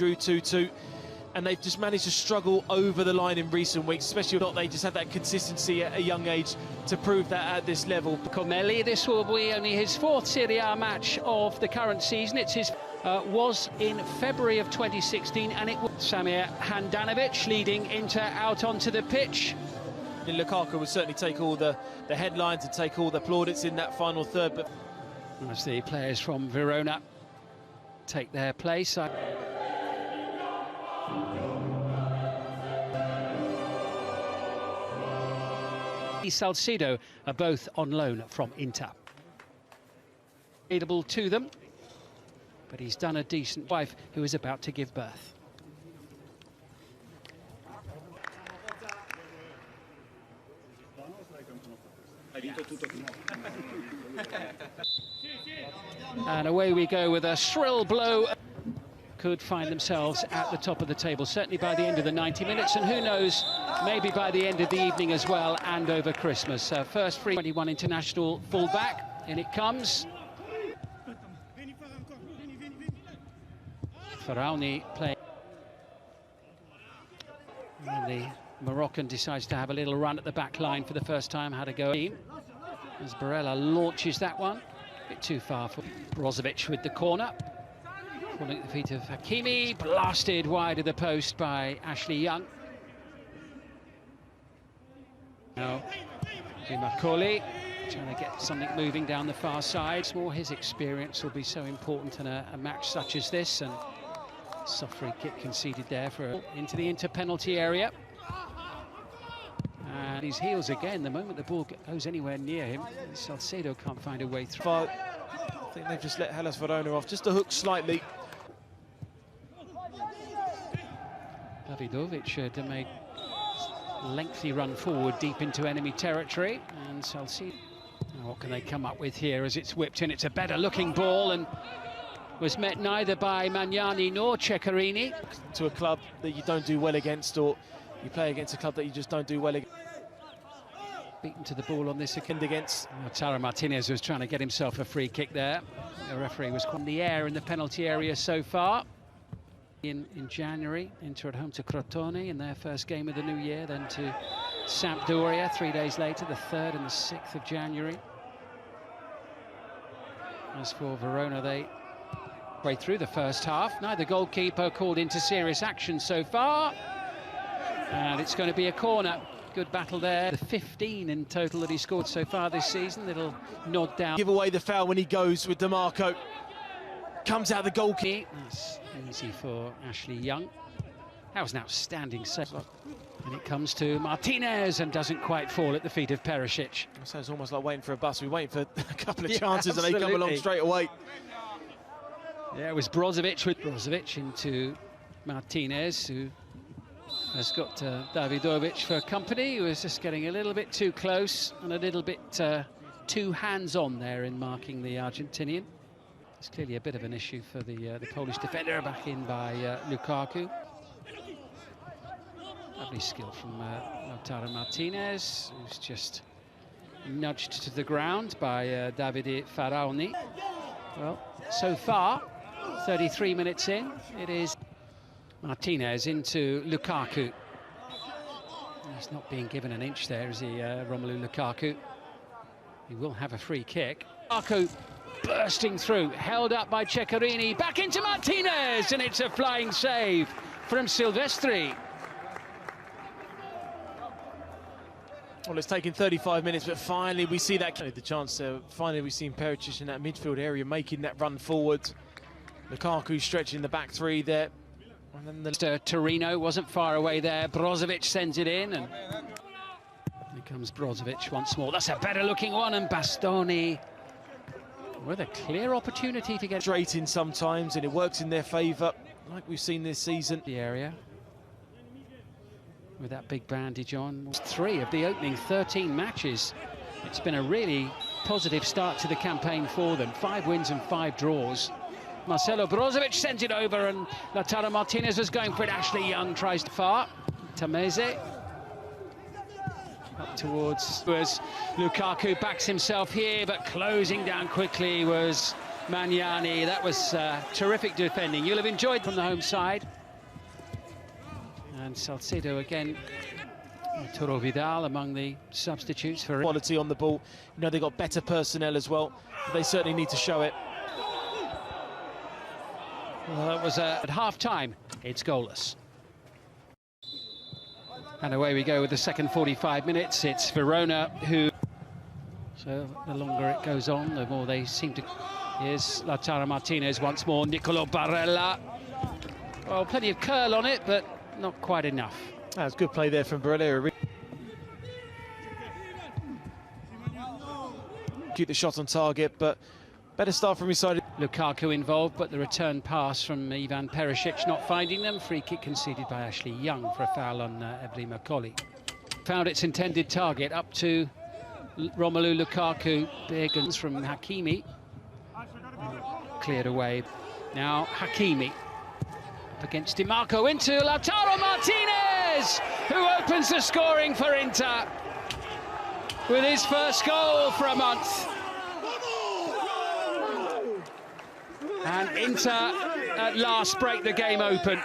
drew 2-2. And they've just managed to struggle over the line in recent weeks, especially not they just had that consistency at a young age to prove that at this level. Comelli, this will be only his fourth Serie A match of the current season. It's his was in February of 2016, and it was Samir Handanovic leading Inter out onto the pitch. And Lukaku will certainly take all the headlines and take all the plaudits in that final third. But as the players from Verona take their place. Salcedo are both on loan from Inter. Available to them, but he's done a decent wife who is about to give birth. And away we go with a shrill blow. Could find themselves at the top of the table, certainly by the end of the 90 minutes, and who knows, maybe by the end of the evening as well, and over Christmas. First free 21 international fullback, and it comes. Faraoni playing. And the Moroccan decides to have a little run at the back line for the first time. Had a go as Barella launches that one. A bit too far for Brozovic with the corner. Falling at the feet of Hakimi, blasted wide of the post by Ashley Young. Now, Makoli trying to get something moving down the far side. More his experience will be so important in a match such as this. And soft free kick conceded there into the Inter penalty area. And his heels again. The moment the ball goes anywhere near him, Salcedo can't find a way through. I think they've just let Hellas Verona off just a hook slightly. Davidovic had made a lengthy run forward deep into enemy territory, and Salcedo. Now what can they come up with here as it's whipped in? It's a better looking ball and was met neither by Magnani nor Ceccarini. To a club that you don't do well against, or you play against a club that you just don't do well against. Beaten to the ball on this occasion against Lautaro Martinez, was trying to get himself a free kick there. The referee was in the air in the penalty area so far. In January, Inter at home to Crotone in their first game of the new year, then to Sampdoria 3 days later, the 3rd and the 6th of January. As for Verona, they way through the first half. Neither goalkeeper called into serious action so far. And it's going to be a corner. Good battle there. The 15 in total that he scored so far this season. Little nod down. Give away the foul when he goes with DiMarco. Comes out the goalkeeper. That's easy for Ashley Young. That was an outstanding save. And it comes to Martinez and doesn't quite fall at the feet of Perisic. It sounds almost like waiting for a bus. We're waiting for a couple of chances and they come along straight away. Yeah, it was Brozovic with Brozovic into Martinez, who has got Davidovic for company, who is just getting a little bit too close and a little bit too hands-on there in marking the Argentinian. It's clearly a bit of an issue for the Polish defender, back in by Lukaku. Lovely skill from Lautaro Martinez, who's just nudged to the ground by Davide Faraoni. Well, so far, 33 minutes in, it is Martinez into Lukaku. He's not being given an inch there, is he, Romelu Lukaku? He will have a free kick. Lukaku bursting through, held up by Ceccarini, back into Martinez, and it's a flying save from Silvestri. Well, it's taken 35 minutes, but finally we see that. The chance finally we've seen Perisic in that midfield area making that run forward. Lukaku stretching the back three there. And then Torino wasn't far away there. Brozovic sends it in, and here comes Brozovic once more. That's a better looking one, and Bastoni with a clear opportunity to get straight in sometimes, and it works in their favour, like we've seen this season. The area with that big bandage on. 3 of the opening 13 matches. It's been a really positive start to the campaign for them. 5 wins and 5 draws. Marcelo Brozovic sends it over, and Lautaro Martinez was going for it. Ashley Young tries to far. Tameze up towards Lukaku, backs himself here, but closing down quickly was Magnani. That was terrific defending. You'll have enjoyed from the home side. And Salcedo again. Arturo Vidal among the substitutes for quality on the ball. You know, they've got better personnel as well. They certainly need to show it. Well, that was at half-time. It's goalless. And away we go with the second 45 minutes. It's Verona who... So the longer it goes on, the more they seem to... Here's Lautaro Martinez once more. Nicolo Barella. Well, plenty of curl on it, but not quite enough. That's good play there from Barella. Keep the shot on target, but better start from his side. Lukaku involved, but the return pass from Ivan Perisic not finding them. Free kick conceded by Ashley Young for a foul on Ebrima Colli. Found its intended target up to Romelu Lukaku. Big ones from Hakimi. Cleared away. Now Hakimi up against DiMarco into Lautaro Martinez, who opens the scoring for Inter with his first goal for a month. And Inter at last break the game open.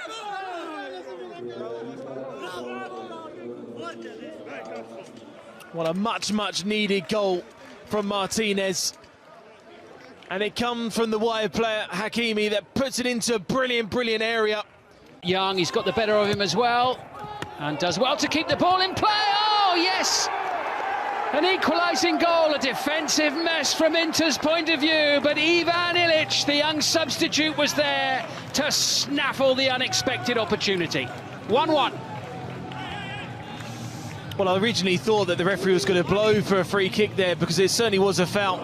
Well, a much needed goal from Martinez. And it comes from the wide player, Hakimi, that puts it into a brilliant area. Young, he's got the better of him as well. And does well to keep the ball in play. Oh, yes! An equalising goal, a defensive mess from Inter's point of view, but Ivan Ilic, the young substitute, was there to snaffle the unexpected opportunity. 1-1. Well, I originally thought that the referee was going to blow for a free kick there because it certainly was a foul.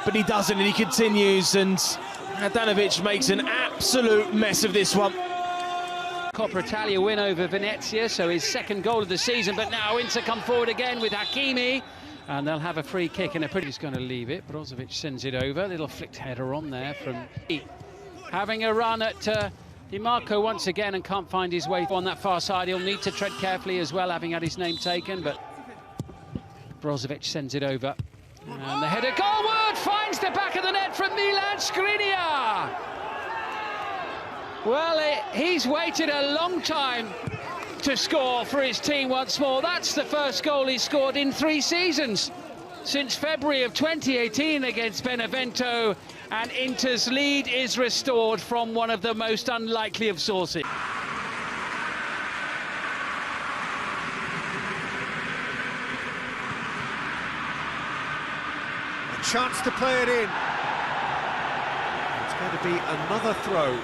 But he doesn't, and he continues, and Handanovic makes an absolute mess of this one. Coppa Italia win over Venezia, so his second goal of the season, but now Inter come forward again with Hakimi, and they'll have a free kick, and he's going to leave it. Brozovic sends it over, little flicked header on there from having a run at DiMarco once again, and can't find his way on that far side. He'll need to tread carefully as well, having had his name taken, but Brozovic sends it over, and the header goalward finds the back of the net from Milan Skriniar. Well, he's waited a long time to score for his team once more. That's the first goal he's scored in 3 seasons, since February of 2018 against Benevento, and Inter's lead is restored from one of the most unlikely of sources. A chance to play it in. It's going to be another throw.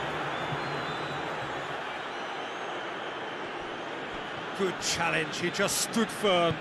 Good challenge, he just stood firm.